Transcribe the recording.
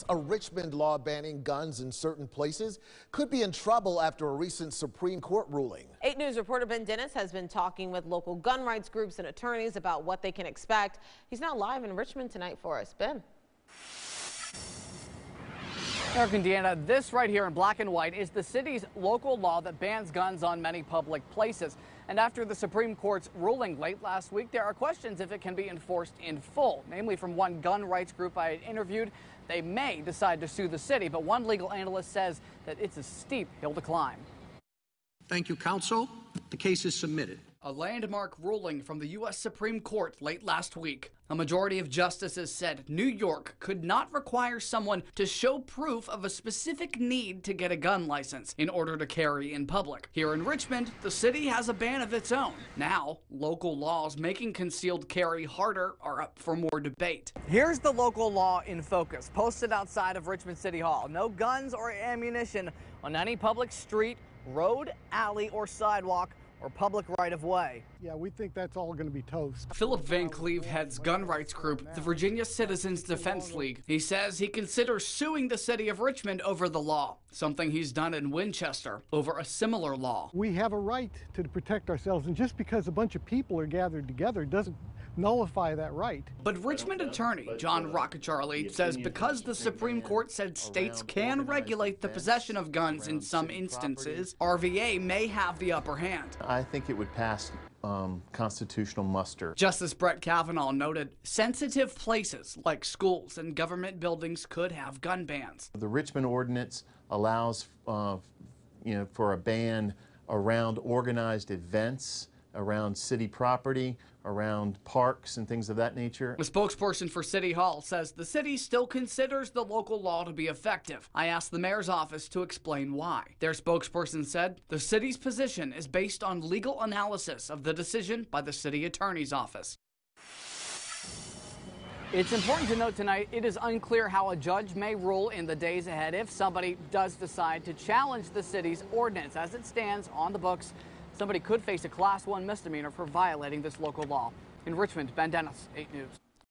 A Richmond law banning guns in certain places could be in trouble after a recent Supreme Court ruling. 8 News reporter Ben Dennis has been talking with local gun rights groups and attorneys about what they can expect. He's now live in Richmond tonight for us. Ben. Eric and Deanna, this right here in black and white is the city's local law that bans guns on many public places. And after the Supreme Court's ruling late last week, there are questions if it can be enforced in full. Namely, from one gun rights group I had interviewed, they may decide to sue the city, but one legal analyst says that it's a steep hill to climb. Thank you, counsel. The case is submitted. A landmark ruling from the U.S. Supreme Court late last week. A majority of justices said New York could not require someone to show proof of a specific need to get a gun license in order to carry in public. Here in Richmond, the city has a ban of its own. Now, local laws making concealed carry harder are up for more debate. Here's the local law in focus, posted outside of Richmond City Hall. No guns or ammunition on any public street, road, alley, or sidewalk, or public right-of-way. Yeah, we think that's all going to be toast. Philip Van Cleve heads gun rights group, the Virginia Citizens Defense League. He says he considers suing the city of Richmond over the law, something he's done in Winchester over a similar law. We have a right to protect ourselves, and just because a bunch of people are gathered together doesn't nullify that right. But Richmond attorney John Rockacharlie says because the Supreme Court said states can regulate the possession of guns in some instances, RVA may have the upper hand. I think it would pass constitutional muster. Justice Brett Kavanaugh noted sensitive places like schools and government buildings could have gun bans. The Richmond ordinance allows for a ban around organized events, around city property, around parks and things of that nature. A spokesperson for City Hall says the city still considers the local law to be effective. I asked the mayor's office to explain why. Their spokesperson said the city's position is based on legal analysis of the decision by the city attorney's office. It's important to note tonight, it is unclear how a judge may rule in the days ahead if somebody does decide to challenge the city's ordinance. As it stands on the books, somebody could face a Class 1 misdemeanor for violating this local law. In Richmond, Ben Dennis, 8 News.